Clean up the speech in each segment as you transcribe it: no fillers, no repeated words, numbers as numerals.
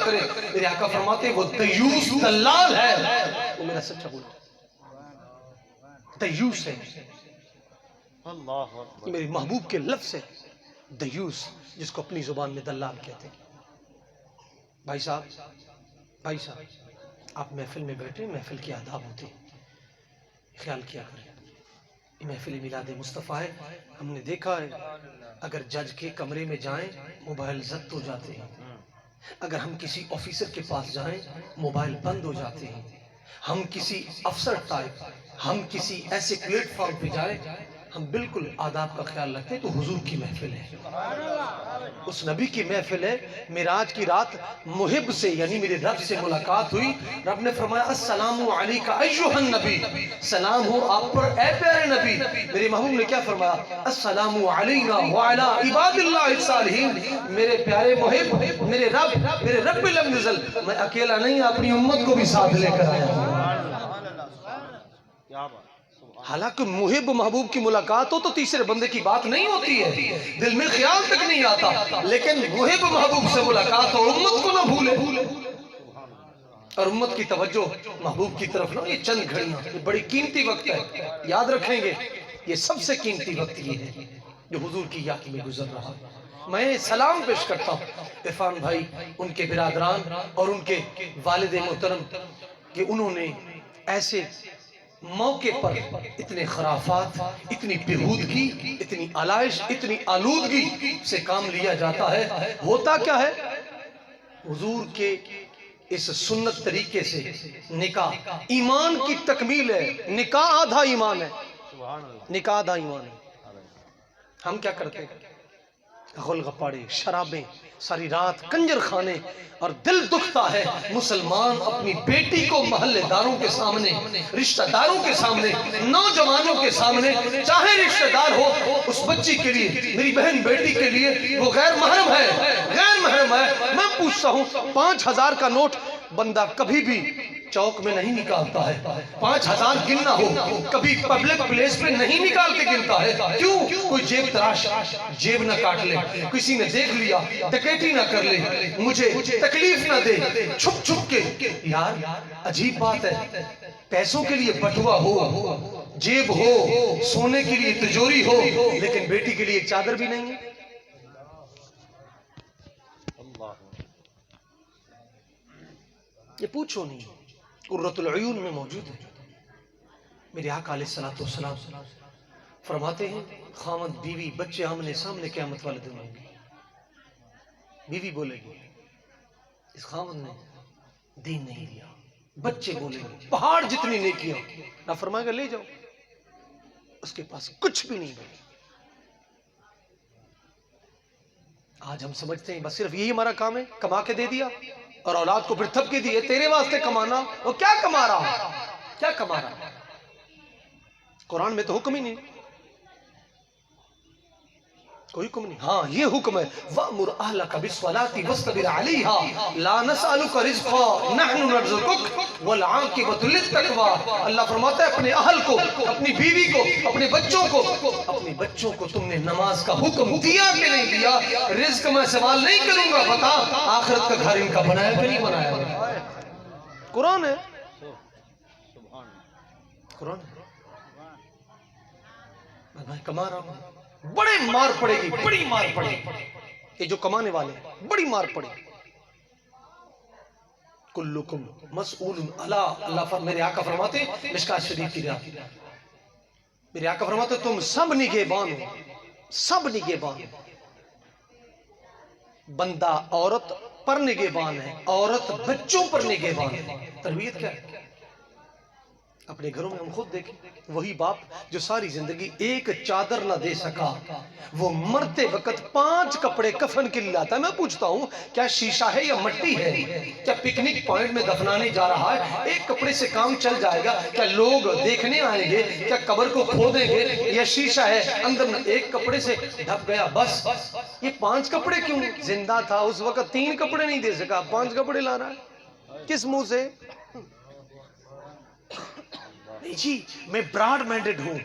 کرے. میرے آقا فرماتے ہیں وہ دیوس دلال ہے. وہ میرا سچا بولا دیوس ہے. یہ میری محبوب کے لفظ ہے دیوس، جس کو اپنی زبان میں دلال کہتے ہیں. بھائی صاحب آپ محفل میں بیٹھے، محفل کے آداب ہوتے ہیں، خیال کیا کریں. یہ محفل میلاد مصطفیٰ ہے. ہم نے دیکھا ہے اگر جج کے کمرے میں جائیں موبائل ضبط ہو جاتے ہیں، اگر ہم کسی آفیسر کے پاس جائیں موبائل بند ہو جاتے ہیں، ہم کسی افسر ٹائپ، ہم کسی ایسے پلیٹ فارم پہ جائیں ہم بالکل آداب کا خیال رکھتے ہیں. تو حضور کی محفل ہے، اس نبی کی محفل ہے. معراج کی رات محب سے یعنی میرے رب سے ملاقات ہوئی. رب نے فرمایا السلام علیکہ ایھا النبی، سلام ہو آپ پر اے پیارے نبی. میرے محبوب نے کیا فرمایا السلام علینا وعلی عباد اللہ الصالحین. میرے پیارے محب، میرے رب لم یزل، میں اکیلا نہیں اپنی امت کو بھی ساتھ لے کر آیا ہوں. حالانکہ محب محبوب کی ملاقات ہو تو تیسرے بندے کی بات نہیں ہوتی ہے، دل میں خیال تک نہیں آتا. لیکن محب محبوب سے ملاقات ہو امت کو نہ بھولے، اور امت کی توجہ محبوب کی طرف نہ. یہ چند گھڑیاں یہ بڑی قیمتی وقت ہے، یاد رکھیں گے یہ سب سے قیمتی وقت یہ ہے جو حضور کی یاد میں گزر رہا. میں سلام پیش کرتا ہوں عرفان بھائی، ان کے برادران اور ان کے والد محترم کہ انہوں نے ایسے موقع پر اتنے خرافات، اتنی بیہودگی، اتنی علائش، اتنی آلودگی سے کام لیا جاتا ہے. ہوتا کیا ہے حضور کے اس سنت طریقے سے نکاح ایمان کی تکمیل ہے. نکاح آدھا ایمان ہے، نکاح آدھا ایمان ہے. ہم کیا کرتے ہیں غلغپاڑے، شرابیں، ساری رات کنجر خانے، اور دل دکھتا ہے مسلمان اپنی بیٹی کو محلے داروں کے سامنے، رشتہ داروں کے سامنے، نوجوانوں کے سامنے، چاہے رشتہ دار ہو اس بچی کے لیے، میری بہن بیٹی کے لیے وہ غیر محرم ہے. میں پوچھتا ہوں 5000 کا نوٹ بندہ کبھی بھی چوک میں نہیں نکالتا ہے. 5000 گننا ہو کبھی پبلک پلیس پہ نہیں نکال کے گنتا ہے. کیوں؟ کوئی جیب تراش جیب نہ کاٹ لے، کسی نے دیکھ لیا ڈکیتی نہ کر لے، مجھے تکلیف نہ دے. چھپ چھپ کے یار عجیب بات ہے، پیسوں کے لیے بٹوا ہو، جیب ہو، سونے کے لیے تجوری ہو، لیکن بیٹی کے لیے ایک چادر بھی نہیں ہے. یہ پوچھو نہیں، قرۃ العیون میں موجود ہے. میرے آقا علیہ السلام فرماتے ہیں خامد بیوی بچے آمنے سامنے قیامت والے دن ہوں گے. بیوی بولے گی اس خامد نے دین نہیں دیا. بچے بولیں گے پہاڑ جتنی نیکیاں. نہ فرمائے گا لے جاؤ، اس کے پاس کچھ بھی نہیں بنے. آج ہم سمجھتے ہیں بس صرف یہی ہمارا کام ہے، کما کے دے دیا اور اولاد کو پھر تھپکی دیے تیرے واسطے کمانا. وہ کیا کما رہا، کیا کما رہا؟ قرآن میں تو حکم ہی نہیں، کوئی حکم نہیں. ہاں یہ حکم ہے وَأْمُرْ أَهْلَكَ بِالصَّلَاةِ وَاسْتَبِرْ عَلَيْهَا لَا نَسْأَلُكَ رِزْقًا نَحْنُ نَرْزُقُكَ وَالْعَاقِبَةُ لِلتَّقْوَىٰ. اللہ فرماتا ہے اپنے اہل کو، اپنی بیوی کو، اپنے بچوں کو تم نے نماز کا حکم دیا کہ نہیں دیا؟ رزق میں سوال نہیں کروں گا، بتا آخرت کا گھر ان کا بنایا کہ نہیں بنایا؟ قرآن ہے، قرآن ہے. میں کما رہا ہوں، بڑے مار پڑے گی، بڑی مار پڑے گی. یہ جو کمانے والے ہیں بڑی مار پڑے گی. کلکم مسئول اللہ میرے آقا فرماتے مشکات شریف کی روایت، میرے آقا فرماتے تم سب نگہبان ہو، سب نگہبان ہو. بندہ عورت پر نگہبان ہے، عورت بچوں پر نگہبان ہے. تربیت کیا ہے؟ اپنے گھروں میں ہم خود دیکھیں وہی باپ جو ساری زندگی ایک چادر نہ دے سکا، وہ مرتے وقت 5 کپڑے کفن کے لیے لاتا ہے. میں پوچھتا ہوں کیا شیشہ ہے یا مٹی ہے؟ کیا پکنک پوائنٹ میں دفنانے جا رہا ہے؟ ایک کپڑے سے کام چل جائے گا؟ کیا لوگ دیکھنے آئیں گے؟ کیا قبر کو کھودیں گے؟ یا شیشہ ہے اندر ایک کپڑے سے ڈھک گیا بس. یہ 5 کپڑے کیوں؟ زندہ تھا اس وقت 3 کپڑے نہیں دے سکا، 5 کپڑے لا رہا ہے کس منہ سے؟ نہیں جی میں براڈ مائنڈڈ ہوں،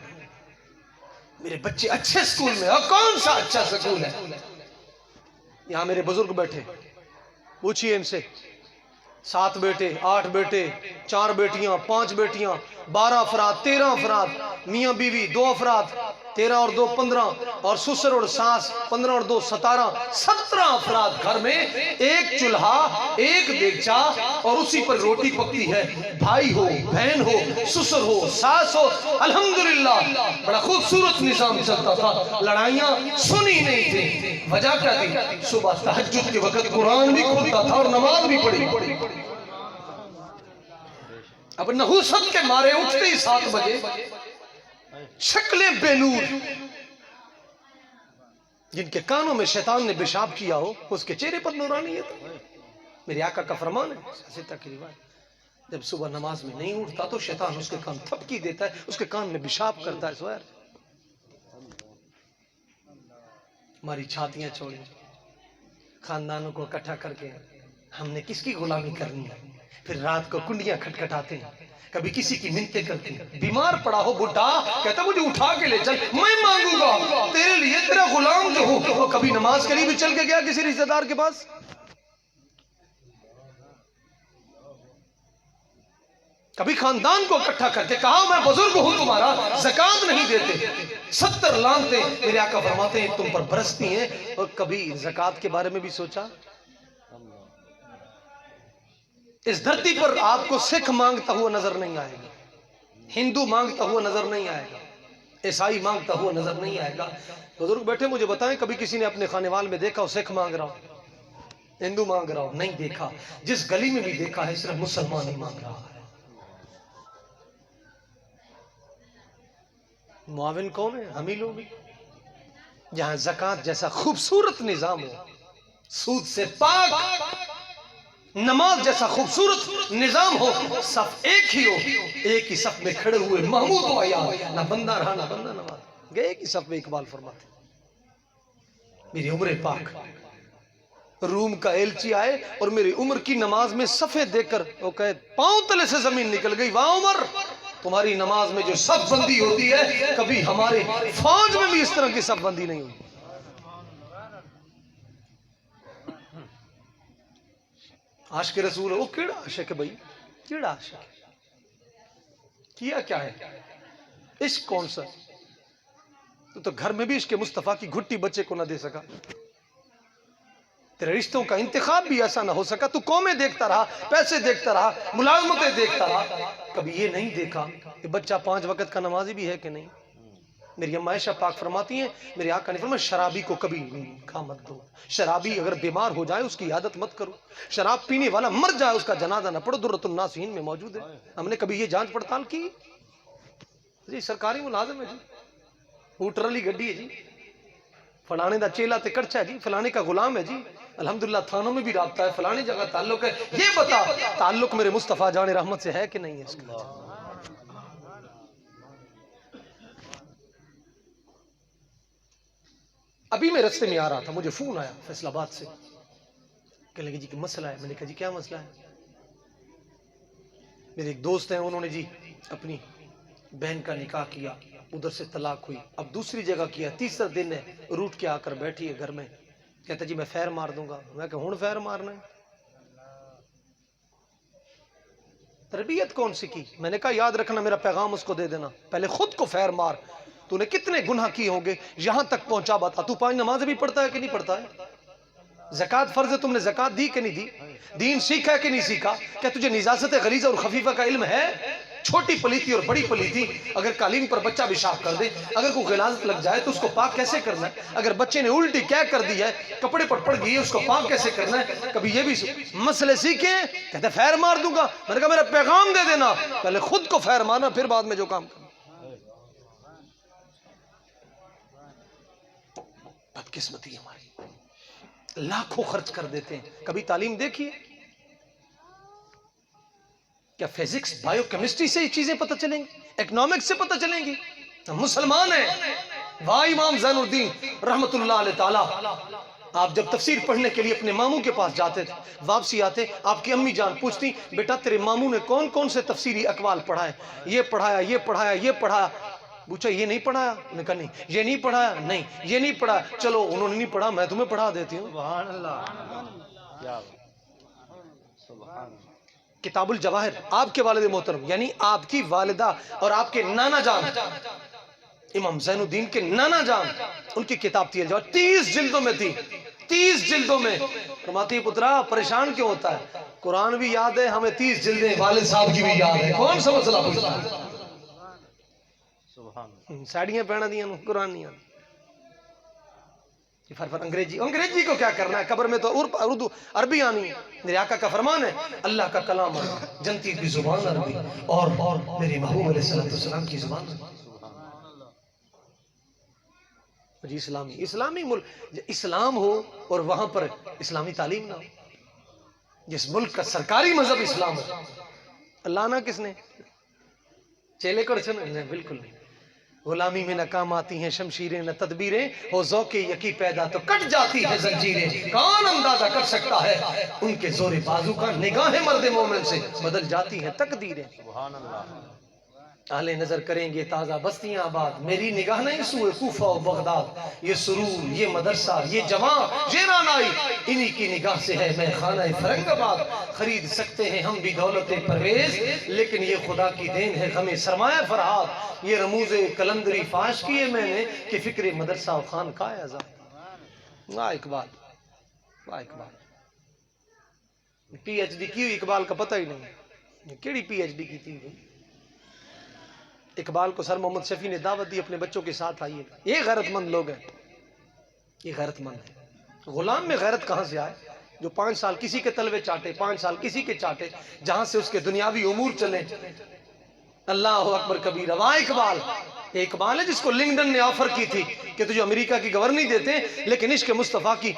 میرے بچے اچھے سکول میں. اور کون سا اچھا سکول ہے؟ یہاں میرے بزرگ بیٹھے، پوچھئے ان سے 7 بیٹے 8 بیٹے 4 بیٹیاں 5 بیٹیاں 12 افراد 13 افراد میاں بیوی 2 افراد 13 اور 2 15 اور سسر اور ساس 15 اور 2 17 17 افراد گھر میں، ایک چولہا ایک دیگچا اور اسی پر روٹی پکتی ہے، بھائی ہو بہن ہو سسر ہو ساس ہو، الحمدللہ بڑا خوبصورت نظام چلتا تھا، لڑائیاں سنی نہیں تھی۔ وجہ کیا تھی؟ صبح تہجد کے وقت قرآن بھی کھلتا تھا اور نماز بھی پڑھی۔ اب نحوست کے مارے اٹھتے ہی 7 بجے، شکلیں بے نور، جن کے کانوں میں شیطان نے پیشاب کیا ہو اس کے چہرے پر نورانیت۔ میرے آقا کا فرمان ہے سیدہ کی روایت، جب صبح نماز میں نہیں اٹھتا تو شیطان اس کے کان تھپکی دیتا ہے، اس کے کان میں پیشاب کرتا ہے۔ سویر ہماری چھاتیاں چھوڑی، خاندانوں کو اکٹھا کر کے ہم نے کس کی غلامی کرنی ہے؟ پھر رات کو کنڈیاں کھٹکھٹاتے ہیں، کبھی کسی کی منتیں کرتے ہیں، بیمار پڑا ہو بڈھا کہتا مجھے اٹھا کے لے چل، میں مانگوں گا تیرے لیے، تیرا غلام جو ہوں۔ وہ کبھی نماز کے لیے بھی چل کے گیا کسی رشتہ دار کے پاس؟ کبھی خاندان کو اکٹھا کر کے کہا میں بزرگ ہوں تمہارا، زکوٰۃ نہیں دیتے، 70 لعنتیں میرے آقا فرماتے ہیں تم پر برستی ہیں، اور کبھی زکوٰۃ کے بارے میں بھی سوچا؟ اس دھرتی پر آپ کو سکھ مانگتا ہوا نظر نہیں آئے گا، ہندو مانگتا ہوا نظر نہیں آئے گا، عیسائی مانگتا ہوا نظر نہیں آئے گا۔ بزرگ بیٹھے مجھے بتائیں کبھی کسی نے اپنے خانے وال میں دیکھا ہو سکھ مانگ رہا ہو، ہندو مانگ رہا ہو؟ نہیں دیکھا۔ جس گلی میں بھی دیکھا ہے صرف مسلمان ہی مانگ رہا ہے۔ معاون کون ہے؟ ہم ہی لوگ۔ جہاں زکوٰۃ جیسا خوبصورت نظام ہو، سود سے پاک، نماز جیسا خوبصورت نظام ہو، صف ایک ہی ہو، ایک ہی صف میں کھڑے ہوئے محمود و عیال، نہ بندہ رہا نہ بندہ نواز، گئے ایک ہی صف میں اقبال فرماتے میری عمر پاک، روم کا ایلچی آئے اور میری عمر کی نماز میں صفے دیکھ کر وہ کہے پاؤں تلے سے زمین نکل گئی، واہ عمر تمہاری نماز میں جو صف بندی ہوتی ہے کبھی ہمارے فوج میں بھی اس طرح کی صف بندی نہیں ہوئی۔ عاشق رسول ہے، وہ کیڑا عاشق ہے بھائی، کیڑا عاشق ہے؟ کیا کیا ہے؟ عشق کون سا؟ تو گھر میں بھی عشق مصطفیٰ کی گھٹی بچے کو نہ دے سکا، تیرے رشتوں کا انتخاب بھی ایسا نہ ہو سکا، تو قومیں دیکھتا رہا، پیسے دیکھتا رہا، ملازمتیں دیکھتا رہا، کبھی یہ نہیں دیکھا کہ بچہ 5 وقت کا نمازی بھی ہے کہ نہیں۔ میری اما عائشہ پاک فرماتی ہیں میرے آقا نے فرمایا شرابی کو کبھی کھا مت دو، شرابی اگر بیمار ہو جائے اس کی عادت مت کرو، شراب پینے والا مر جائے اس کا جنازہ نہ پڑھو، درۃ الناسین میں موجود ہے۔ ہم نے کبھی یہ جانچ پڑتال کی؟ جی سرکاری ملازم ہے جی، ہوٹر علی گڈی ہے جی، فلانے دا چیلا تے کڑچا ہے جی، فلانے کا غلام ہے جی، الحمدللہ تھانوں میں بھی رابطہ ہے، فلانے جگہ تعلق ہے، یہ بتا تعلق میرے مصطفیٰ جان رحمت سے ہے کہ نہیں ہے؟ اس کا ابھی میں رستے میں آ رہا تھا، مجھے فون آیا فیصل آباد سے، کہنے لگے جی کہ مسئلہ ہے۔ میں نے کہا جی کیا مسئلہ ہے؟ میرے ایک دوست ہیں، انہوں نے جی اپنی بہن کا نکاح کیا، ادھر سے طلاق ہوئی، اب دوسری جگہ کیا، تیسرا دن ہے، روٹ کے آ کر بیٹھی ہے گھر میں، کہتا جی میں فیر مار دوں گا۔ میں کہا ہون فیر مارنا ہے؟ تربیت کون سی کی؟ میں نے کہا یاد رکھنا میرا پیغام اس کو دے دینا، پہلے خود کو فیر مار، تو نے کتنے گناہ کیے ہوں گے، یہاں تک پہنچا بتا، تو 5 نمازیں بھی پڑھتا ہے کہ نہیں پڑھتا ہے؟ زکوٰۃ فرض ہے، تم نے زکوٰۃ دی کہ نہیں دی؟ دین سیکھا ہے کہ نہیں سیکھا؟ کیا تجھے نجاست غلیظہ اور خفیفہ کا علم ہے؟ چھوٹی پلیتی اور بڑی پلیتی، اگر قالین پر بچہ پیشاب کر دے، اگر کوئی غلاظت لگ جائے تو اس کو پاک کیسے کرنا ہے؟ اگر بچے نے الٹی کیا کر دی ہے، کپڑے پر پڑ گئی ہے، اس کو پاک کیسے کرنا ہے؟ کبھی یہ بھی مسئلے سیکھیں؟ کہتے فیر مار دوں گا۔ میں نے کہا میرا پیغام دے دینا، پہلے خود کو فیر مارنا پھر بعد میں جو کام کرنا۔ بدقسمتی ہماری، لاکھوں خرچ کر دیتے ہیں، کبھی تعلیم دیکھیے؟ کیا فزکس بائیو کیمسٹری سے یہ چیزیں پتہ چلیں گی؟ اکنامکس سے پتہ چلیں گی؟ ہم مسلمان ہیں۔ واہ امام زین الدین رحمت اللہ علیہ تعالی، آپ جب تفسیر پڑھنے کے لیے اپنے ماموں کے پاس جاتے تھے، واپسی آتے آپ کی امی جان پوچھتی بیٹا تیرے ماموں نے کون کون سے تفسیری اقوال پڑھائے؟ یہ پڑھایا، یہ پڑھایا، یہ پڑھایا۔ پوچھا یہ نہیں پڑھایا؟ انہوں نے کہا نہیں۔ یہ نہیں پڑھایا؟ نہیں۔ یہ نہیں پڑھا؟ چلو انہوں نے نہیں پڑھا، میں تمہیں پڑھا دیتی ہوں۔ سبحان اللہ۔ کتاب الجواہر آپ کے والد محترم یعنی آپ کی والدہ اور آپ کے نانا جان امام زین الدین کے نانا جان ان کی کتاب تھی الجواہر، 30 جلدوں میں تھی، 30 جلدوں میں۔ فرماتی پترا پریشان کیوں ہوتا ہے؟ قرآن بھی یاد ہے ہمیں، 30 جلدیں والد صاحب کی بھی یاد ہے، کون سا مسئلہ پوچھتا ہے؟ ساڑیاں پہنا دیا قرآن نہیں آتا، فرفر انگریزی کو کیا کرنا ہے؟ قبر میں تو اردو عربی آنی ہے۔ میرے آقا کا فرمان ہے اللہ کا کلام جنتی کی زبان عربی اور میرے محبوب علیہ السلام کی زبان جی اسلامی ملک، اسلام ہو اور وہاں پر اسلامی تعلیم نہ ہو، جس ملک کا سرکاری مذہب اسلام ہے، اللہ نہ کس نے چیلے کڑ چھنے؟ بالکل نہیں۔ غلامی میں نہ کام آتی ہیں شمشیریں نہ تدبیریں، ہو ذوق یقی پیدا تو کٹ جاتی ہے زنجیریں، کون اندازہ کر سکتا ہے ان کے زور بازو کا، نگاہ مرد مومن سے بدل جاتی ہیں تقدیریں۔ اہل نظر کریں گے تازہ بستیاں آباد، میری نگاہ نہیں سوئے کوفہ و بغداد، یہ سرور یہ مدرسہ یہ جوان یہ رانائی، انہی کی نگاہ سے ہے میں خانہ فرنگ آباد۔ خرید سکتے ہیں ہم بھی دولت پرویز، لیکن یہ خدا کی دین ہے ہمیں سرمایہ فرحات، یہ رموز کلندری فاش کیے میں نے کہ فکر مدرسہ و خان کا آزاد۔ واہ اقبال، واہ اقبال، پی ایچ ڈی کی اقبال کا پتہ ہی نہیں، کیڑی پی ایچ ڈی کی تھی؟ اقبال کو سر محمد شفیع نے دعوت دی اپنے بچوں کے ساتھ آئیے، یہ غیرت مند لوگ ہیں، یہ غیرت مند ہے۔ غلام میں غیرت کہاں سے آئے؟ جو 5 سال کسی کے تلوے چاٹے، 5 سال کسی کے چاٹے، جہاں سے اس کے دنیاوی امور چلے۔ اللہ اکبر کبیرہ، واہ اقبال، یہ اقبال ہے جس کو لنگڈن نے آفر کی تھی کہ تجھے امریکہ کی گورنی دیتے لیکن عشق مصطفیٰ کی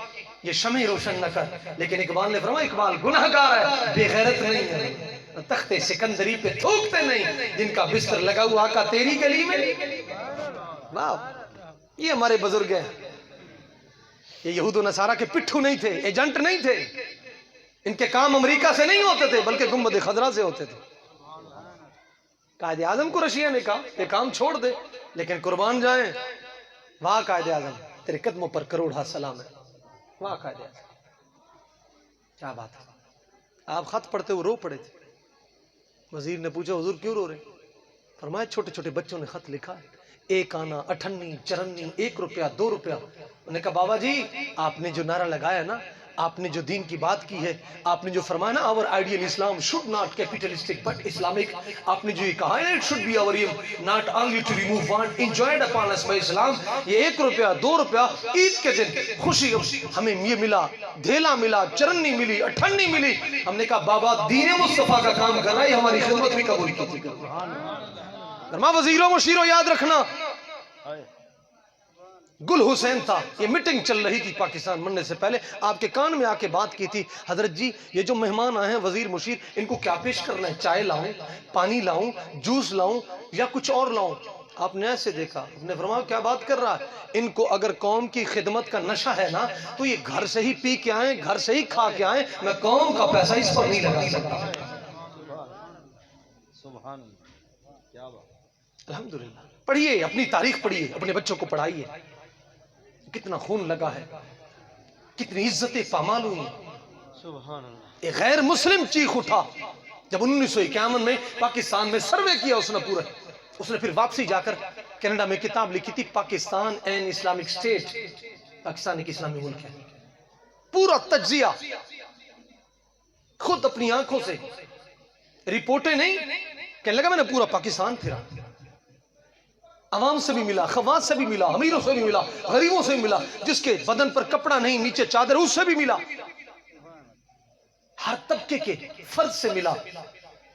یہ شمع روشن نہ کر، لیکن اقبال نے فرمایا اقبال گناہگار ہے، بے غیرت نہیں ہے، تخت سکندری پہ تھوکتے نہیں، جن کا بستر لگا ہوا آقا تیری گلی میں۔ واہ، یہ ہمارے بزرگ ہیں، یہ یہود و نصارہ کے پٹھو نہیں تھے، ایجنٹ نہیں تھے، ان کے کام امریکہ سے نہیں ہوتے تھے بلکہ گنبد خضرا سے ہوتے تھے۔ قائد اعظم کو رشیا نے کہا یہ کام چھوڑ دے لیکن قربان جائیں، واہ قائد اعظم تیرے قدموں پر کروڑا سلام ہے، واہ قائد اعظم کیا بات ہے۔ آپ خط پڑھتے وہ رو پڑے تھے، وزیر نے پوچھا حضور کیوں رو رہے؟ فرمایا چھوٹے چھوٹے بچوں نے خط لکھا ہے، 1 آنا 58 54 1 روپیہ 2 روپیہ۔ انہوں نے کہا بابا جی آپ نے جو نعرہ لگایا نا، آپ نے جو دین کی بات کی ہے، آپ نے جو فرمایا نا our ideal Islam should not capitalistic but Islamic، آپ نے جو یہ کہا ہے نا it should be our aim not only to remove want enjoyed upon us by Islam، یہ 1 روپیہ 2 روپیہ عید کے دن خوشی ہمیں یہ ملا، دھیلا ملا، چرنی ملی، 58 ملی۔ ہم نے کہا بابا دین مصطفیٰ کا کام کر رہا ہے، ہماری خدمت بھی قبول کی تھی۔ فرما وزیروں مشیروں یاد رکھنا، گل حسین تھا، یہ میٹنگ چل رہی تھی پاکستان بننے سے پہلے، آپ کے کان میں آ کے بات کی تھی حضرت جی یہ جو مہمان آئے ہیں وزیر مشیر ان کو کیا پیش کرنا ہے، چائے لاؤں، پانی لاؤں، جوس لاؤں یا کچھ اور لاؤں؟ آپ نے ایسے دیکھا، آپ نے فرمایا کیا بات کر رہا ہے، ان کو اگر قوم کی خدمت کا نشہ ہے نا تو یہ گھر سے ہی پی کے آئیں، گھر سے ہی کھا کے آئیں، میں قوم کا پیسہ اس پر نہیں لگا سکتا۔ سبحان اللہ، کیا بات، الحمدللہ۔ پڑھیے اپنی تاریخ، پڑھیے اپنے بچوں کو پڑھائیے، کتنا خون لگا ہے، کتنی عزتیں پامال ہوئی ہیں۔ ایک غیر مسلم چیخ اٹھا جب 1951 میں پاکستان میں سروے کیا اس نے پورا، اس نے پھر واپسی جا کر کینیڈا میں کتاب لکھی تھی Pakistan an Islamic state, Pakistan ایک اسلامی ملک ہے، پورا تجزیہ خود اپنی آنکھوں سے، رپورٹیں نہیں، کہنے لگا میں نے پورا پاکستان پھرا، عوام سے بھی ملا، خواص سے بھی ملا، امیروں سے بھی ملا، غریبوں سے بھی ملا، جس کے بدن پر کپڑا نہیں نیچے چادر اس سے بھی ملا، ہر طبقے کے فرد سے ملا۔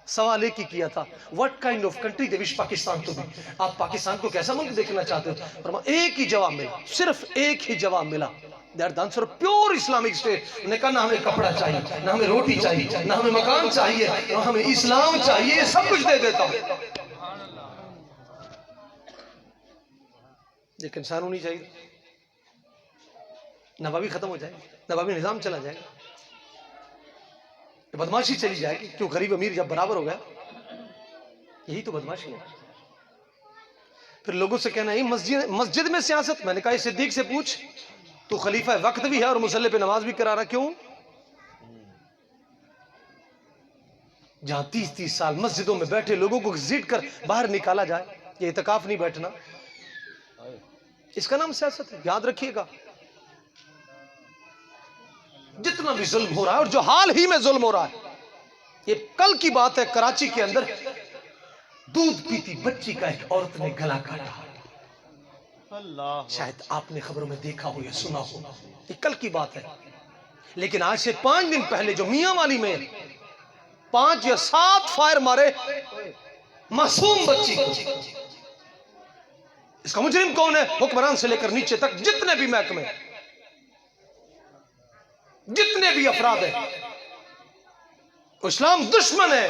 سوال ایک ہی کیا تھا what kind of country they wish Pakistan to be، آپ پاکستان کو کیسا ملک دیکھنا چاہتے ہو؟ فرمایا ایک ہی جواب ملا، صرف ایک ہی جواب ملا، that the answer pure Islamic state۔ انہوں نے کہا نہ ہمیں کپڑا چاہیے، نہ ہمیں روٹی چاہیے، نہ ہمیں مکان چاہیے، نہ ہمیں اسلام چاہیے، یہ سب کچھ دے دیتا ہوں، لیکن انسان ہونی چاہیے، نوابی ختم ہو جائے گی، نوابی نظام چلا جائے گا، بدماشی چلی جائے گی، کیوں غریب امیر جب برابر ہو گیا، یہی تو بدماشی ہے۔ پھر لوگوں سے کہنا ہے مسجد میں سیاست، میں نے کہا صدیق سے پوچھ، تو خلیفہ وقت بھی ہے اور مصلی پہ نماز بھی کرا رہا، کیوں؟ جہاں 30 سال مسجدوں میں بیٹھے لوگوں کو گھسیٹ کر باہر نکالا جائے، یہ اعتکاف نہیں بیٹھنا، اس کا نام سیاست ہے، یاد رکھیے گا۔ جتنا بھی ظلم ہو رہا ہے، اور جو حال ہی میں ظلم ہو رہا ہے، یہ کل کی بات ہے، کراچی کے اندر دودھ پیتی بچی کا ایک عورت نے گلا کاٹا، شاید آپ نے خبروں میں دیکھا ہو یا سنا ہو، یہ کل کی بات ہے۔ لیکن آج سے 5 دن پہلے جو میاں والی میں 5 یا 7 فائر مارے معصوم بچی کو، اس کا مجرم کون ہے؟ حکمران سے لے کر نیچے تک جتنے بھی محکمے، جتنے بھی افراد ہیں، اسلام دشمن ہے۔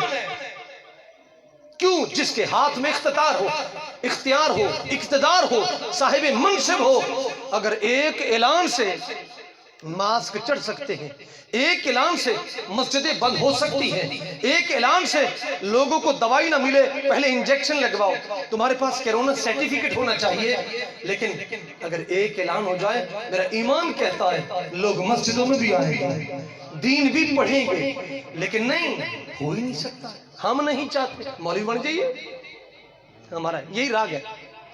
کیوں؟ جس کے ہاتھ میں اختیار ہو، اقتدار ہو، صاحب منصب ہو، اگر ایک اعلان سے ماسک چڑھ سکتے ہیں، ایک اعلان سے مسجدیں بند ہو سکتی ہیں، ایک اعلان سے لوگوں کو دوائی نہ ملے پہلے انجیکشن لگواؤ، تمہارے پاس کیرونا سرٹیفکیٹ ہونا چاہیے، لیکن اگر ایک اعلان ہو جائے، میرا ایمان کہتا ہے لوگ مسجدوں میں بھی آئیں گے، دین بھی پڑھیں گے، لیکن نہیں، ہو ہی نہیں سکتا۔ ہم نہیں چاہتے مولوی بن جائیے، ہمارا یہی راگ ہے،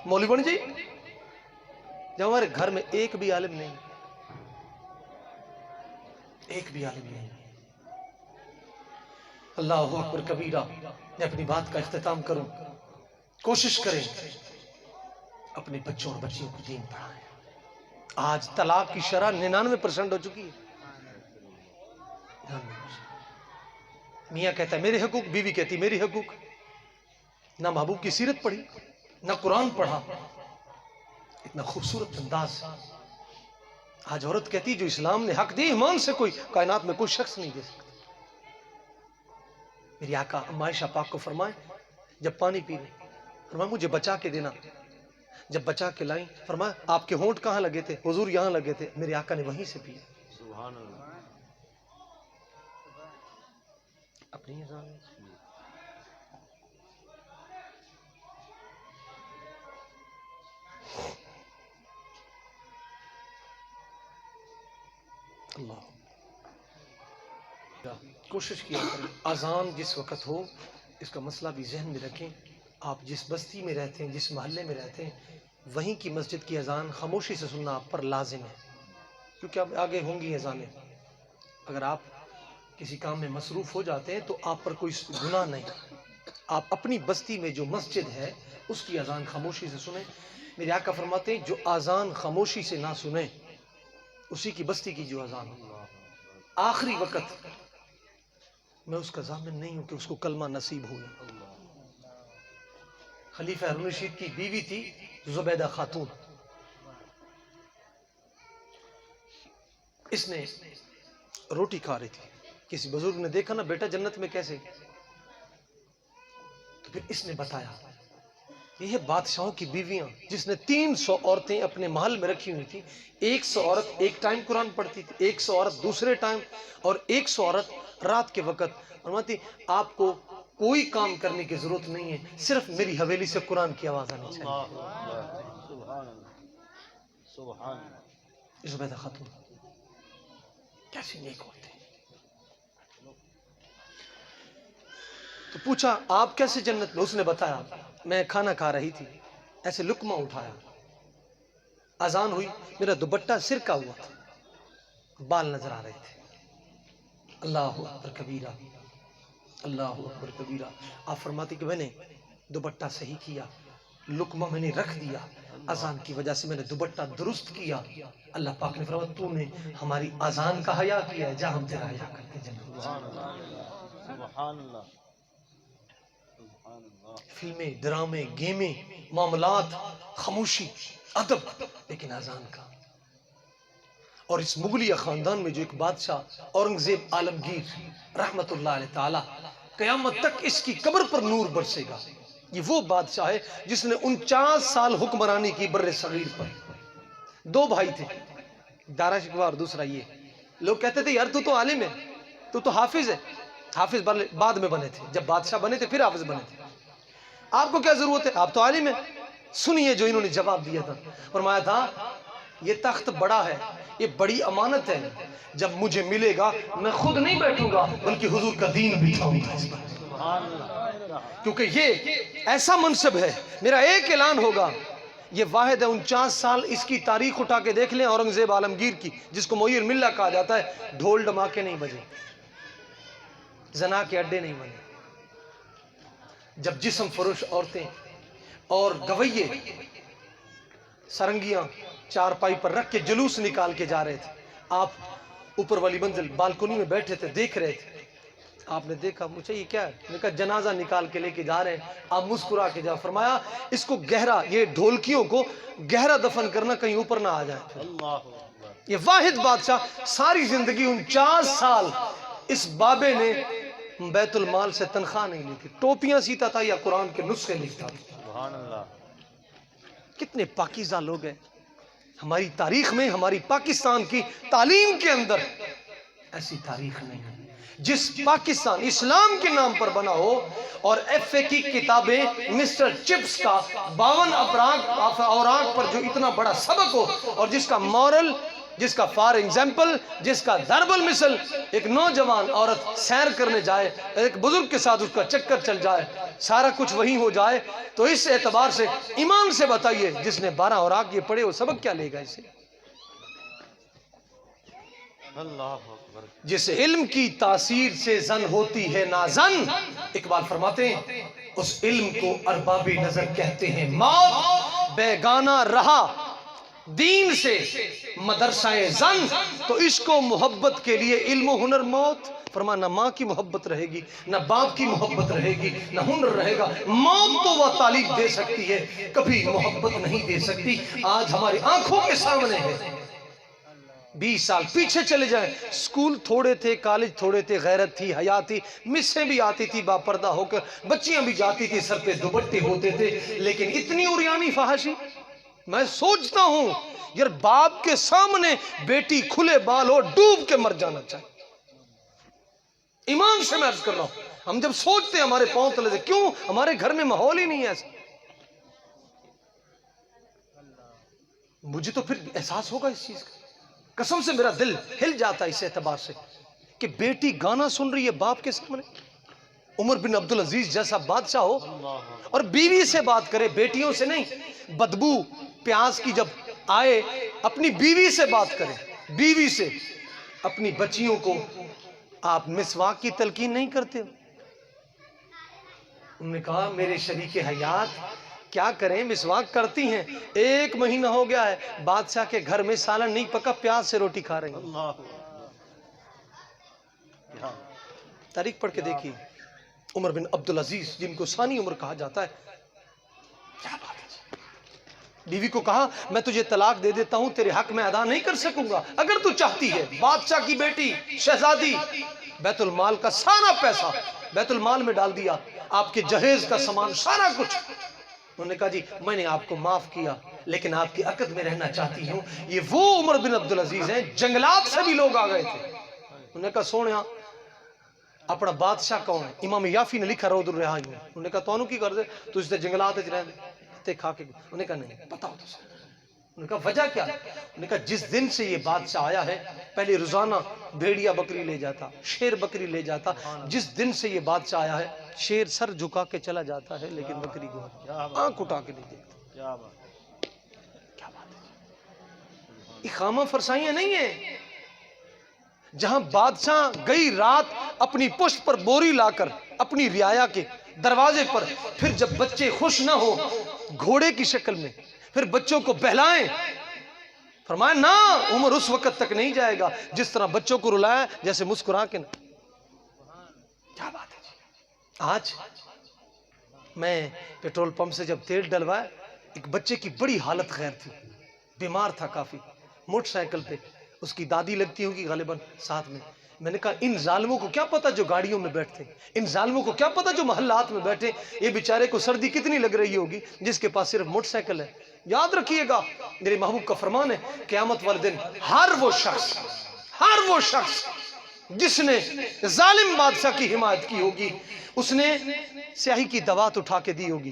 مولوی بن جائیے، جب ہمارے گھر میں ایک بھی عالم نہیں، ایک بھی عالم نہیں۔ اللہ اکبر کبیرہ۔ میں اپنی بات کا اختتام کروں، کوشش کریں اپنے بچوں اور بچیوں کو دین پڑھائیں۔ آج طلاق کی شرح 99% ہو چکی ہے۔ میاں کہتا ہے میرے حقوق، بیوی کہتی میری حقوق، نہ محبوب کی سیرت پڑھی، نہ قرآن پڑھا۔ اتنا خوبصورت انداز آج عورت کہتی جو اسلام نے حق دی، ایمان سے کوئی کائنات میں کوئی شخص نہیں دے سکتا۔ میری آقا اما عائشہ پاک کو فرمائے جب پانی پی لیں، فرمایا مجھے بچا کے دینا، جب بچا کے لائیں، فرمایا آپ کے ہونٹ کہاں لگے تھے؟ حضور یہاں لگے تھے، میرے آقا نے وہیں سے پیا۔ سبحان اللہ۔ اپنی اذان اللہ کوشش کیا کریں، اذان جس وقت ہو اس کا مسئلہ بھی ذہن میں رکھیں۔ آپ جس بستی میں رہتے ہیں، جس محلے میں رہتے ہیں، وہیں کی مسجد کی اذان خاموشی سے سننا آپ پر لازم ہے، کیونکہ اب آگے ہوں گی اذانیں۔ اگر آپ کسی کام میں مصروف ہو جاتے ہیں تو آپ پر کوئی گناہ نہیں، آپ اپنی بستی میں جو مسجد ہے اس کی اذان خاموشی سے سنیں۔ میرے آقا فرماتے ہیں جو اذان خاموشی سے نہ سنیں اسی کی بستی کی جو اذان ہو، آخری وقت میں اس کا ضامن نہیں ہوں کہ اس کو کلمہ نصیب ہوئے۔ خلیفہ ہارون رشید کی بیوی تھی زبیدہ خاتون، اس نے روٹی کھا رہی تھی، کسی بزرگ نے دیکھا نا بیٹا جنت میں کیسے، تو پھر اس نے بتایا یہ ہے بادشاہوں کی بیویاں، جس نے 300 عورتیں اپنے محل میں رکھی ہوئی تھی، 100 عورت ایک ٹائم قرآن پڑھتی تھی، 100 عورت دوسرے ٹائم، اور 100 عورت رات کے وقت۔ فرماتی آپ کو کوئی کام کرنے کی ضرورت نہیں ہے، صرف میری حویلی سے قرآن کی آواز آنی چاہیے۔ زبیدہ خاتون کیسی نیک ہوتے ہیں۔ تو پوچھا آپ کیسے جنت میں؟ اس نے بتایا میں کھانا کھا رہی تھی، ایسے لقمہ اٹھایا، اذان ہوئی، میرا دوپٹہ سرکا ہوا تھا، بال نظر آ رہے تھے۔ اللہ اکبر کبیرہ، اللہ اکبر کبیرہ۔ آپ فرماتی کہ میں نے دوپٹہ صحیح کیا، لقمہ میں نے رکھ دیا، اذان کی وجہ سے میں نے دوپٹہ درست کیا۔ اللہ پاک نے فرمایا تو نے ہماری اذان کا حیا کیا ہے، جا ہم تیرا حیا کرتے جنت۔ سبحان اللہ۔ فلمیں، ڈرامے، گیمیں، معاملات، خاموشی، ادب، لیکن اذان کا۔ اور اس مغلیہ خاندان میں جو ایک بادشاہ اورنگزیب عالمگیر رحمت اللہ علیہ تعالی، قیامت تک اس کی قبر پر نور برسے گا۔ یہ وہ بادشاہ ہے جس نے 49 سال حکمرانی کی بر صغیر پر۔ 2 بھائی تھے، دارا شکوہ اور دوسرا یہ۔ لوگ کہتے تھے یار تو عالم ہے، تو حافظ ہے۔ حافظ بعد میں بنے تھے، جب بادشاہ بنے تھے پھر حافظ بنے تھے۔ آپ کو کیا ضرورت ہے، آپ تو عالم ہیں۔ سنیے جو انہوں نے جواب دیا تھا، فرمایا تھا یہ تخت بڑا ہے، یہ بڑی امانت ہے، جب مجھے ملے گا میں خود نہیں بیٹھوں گا بلکہ حضور کا دین بٹھاؤں گا اس پر۔ کیونکہ یہ ایسا منصب ہے. میرا ایک اعلان ہوگا، یہ واحد ہے 49 سال اس کی تاریخ اٹھا کے دیکھ لیں اورنگزیب عالمگیر کی، جس کو معیر ملہ کہا جاتا ہے. ڈھول ڈماکے نہیں بجے، زنا کے اڈے نہیں بنے. جب جسم فروش عورتیں اور گویے سرنگیاں چارپائی پر رکھ کے جلوس نکال کے جا رہے تھے، آپ اوپر والی منزل بالکونی میں بیٹھے تھے، دیکھ رہے تھے. آپ نے دیکھا، مجھے یہ کیا ہے؟ میں نے کہا جنازہ نکال کے لے کے جا رہے ہیں. آپ مسکرا کے جا. فرمایا اس کو گہرا، یہ ڈھولکیوں کو گہرا دفن کرنا، کہیں اوپر نہ آ جائے. یہ واحد بادشاہ ساری زندگی 49 سال اس بابے نے بیت المال سے تنخواہ نہیں لی تھی. ٹوپیاں سیتا تھا یا قرآن کے نسخے لکھتا تھا. سبحان اللہ. کتنے پاکیزہ لوگ ہیں ہماری تاریخ میں. ہماری پاکستان کی تعلیم کے اندر ایسی تاریخ نہیں ہے. جس پاکستان اسلام کے نام پر بنا ہو اور ایف اے کی کتابیں مسٹر چپس کا 52 اوراق پر جو اتنا بڑا سبق ہو، اور جس کا مورل، جس کا فار ایگزامپل، جس کا ضرب المثل ایک نوجوان عورت سیر کرنے جائے، ایک بزرگ کے ساتھ اس کا چکر چل جائے، سارا کچھ وہی ہو جائے، تو اس اعتبار سے ایمان سے بتائیے جس نے 12 اوراق یہ پڑھے وہ سبق کیا لے گا اسے؟ اللہ اکبر. جس علم کی تاثیر سے زن ہوتی ہے نازن، اقبال فرماتے ہیں اس علم کو ارباب نظر کہتے ہیں موت. بیگانہ رہا دین سے مدرسہ زن، تو عشق و محبت کے لیے علم و ہنر موت. فرما نہ ماں کی محبت رہے گی، نہ باپ کی محبت رہے گی، نہ ہنر رہے گا. موت تو وہ تعلیم دے سکتی ہے، کبھی محبت نہیں دے سکتی. آج ہماری آنکھوں کے سامنے ہے. 20 سال پیچھے چلے جائیں، سکول تھوڑے تھے، کالج تھوڑے تھے، غیرت تھی، حیا تھی، مسیں بھی آتی تھی باپردہ ہو کر، بچیاں بھی جاتی تھی، سر پہ دوپٹے ہوتے تھے. لیکن اتنی عریانی فحاشی. میں سوچتا ہوں یار باپ کے سامنے بیٹی کھلے بال ہو ڈوب کے مر جانا چاہیے. ایمان سے میں عرض کر رہا ہوں، ہم جب سوچتے ہیں ہمارے پاؤں تلے سے، کیوں ہمارے گھر میں ماحول ہی نہیں ہے ایسا. مجھے تو پھر احساس ہوگا اس چیز کا. قسم سے میرا دل ہل جاتا ہے اس اعتبار سے کہ بیٹی گانا سن رہی ہے باپ کے سامنے. عمر بن عبدالعزیز جیسا بادشاہ ہو اور بیوی سے بات کرے، بیٹیوں سے نہیں. بدبو پیاز کی جب آئے اپنی بیوی سے بات کرے، بیوی سے. اپنی بچیوں کو آپ مسواک کی تلقین نہیں کرتے ہو؟ انہوں نے کہا میرے شریک حیات کیا کریں، مسواک کرتی ہیں. 1 مہینہ ہو گیا ہے بادشاہ کے گھر میں سالن نہیں پکا، پیاز سے روٹی کھا رہی ہیں. تاریخ پڑھ کے دیکھیے. عمر بن عبدالعزیز جن کو ثانی عمر کہا جاتا ہے، کیا بات ہے. بیوی کو کہا میں تجھے طلاق دے دیتا ہوں، تیرے حق میں ادا نہیں کر سکوں گا اگر تو چاہتی ہے. بادشاہ کی بیٹی شہزادی بیت المال کا سارا پیسہ بیت المال میں ڈال دیا، آپ کے جہیز کا سامان سارا کچھ. انہوں نے کہا جی میں نے آپ کو معاف کیا لیکن آپ کی عقد میں رہنا چاہتی ہوں. یہ وہ عمر بن عبدالعزیز ہیں، جنگلات سے بھی لوگ آ گئے تھے. انہوں نے کہا سونیا اپنا بادشاہ کون ہے؟ امام یافی نے لکھا روض الرحائم. انہوں نے کہا تو کی کر دے تو اس نے جنگلات رہتے کھا کے. انہوں نے کہا نہیں بتاؤ تو. انہوں نے کہا وجہ کیا؟ انہوں نے کہا جس دن سے یہ بادشاہ آیا ہے پہلے روزانہ بھیڑیا بکری لے جاتا، شیر بکری لے جاتا. جس دن سے یہ بادشاہ آیا ہے شیر سر جھکا کے چلا جاتا ہے لیکن بکری کو آنکھ اٹھا کے نہیں دیکھتا. کیا بات ہے. اقامہ فرسائیاں نہیں ہیں. جہاں بادشاہ گئی رات اپنی پشت پر بوری لا کر اپنی رعایا کے دروازے پر، پھر جب بچے خوش نہ ہو گھوڑے کی شکل میں پھر بچوں کو بہلائیں. فرمایا نہ عمر اس وقت تک نہیں جائے گا جس طرح بچوں کو رلایا جیسے مسکرا کے. کیا بات ہے. آج میں پیٹرول پمپ سے جب تیل ڈلوایا، ایک بچے کی بڑی حالت خیر تھی، بیمار تھا کافی، موٹر سائیکل پہ اس کی دادی لگتی ہوگی غالباً ساتھ میں. میں نے کہا ان ظالموں کو کیا پتا جو گاڑیوں میں بیٹھتے، ان ظالموں کو کیا پتا جو محلات میں بیٹھے، یہ بیچارے کو سردی کتنی لگ رہی ہوگی جس کے پاس صرف موٹر سائیکل ہے. یاد رکھیے گا میرے محبوب کا فرمان ہے قیامت والے دن ہر وہ شخص جس نے ظالم بادشاہ کی حمایت کی ہوگی اس نے سیاہی کی دوات اٹھا کے دی ہوگی،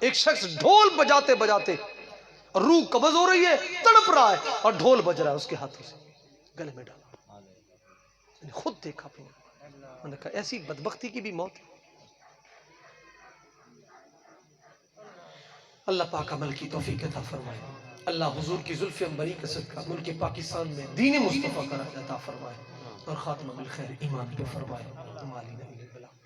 ایک شخص ڈھول بجاتے بجاتے روح قبض ہو رہی ہے، تڑپ رہا ہے اور ڈھول بج رہا ہے اس کے ہاتھوں سے، گلے میں ڈالا، میں نے خود دیکھا اپنی آنکھوں۔ میں نے کہا ایسی بدبختی کی بھی موت ہے۔ اللہ پاک عمل کی توفیق عطا فرمائے، اللہ حضور کی زلف انبری کا صدقہ ملک پاکستان میں دین مصطفیٰ کا راج عطا فرمائے اور خاتمہ بالخیر ایمان پہ فرمائے۔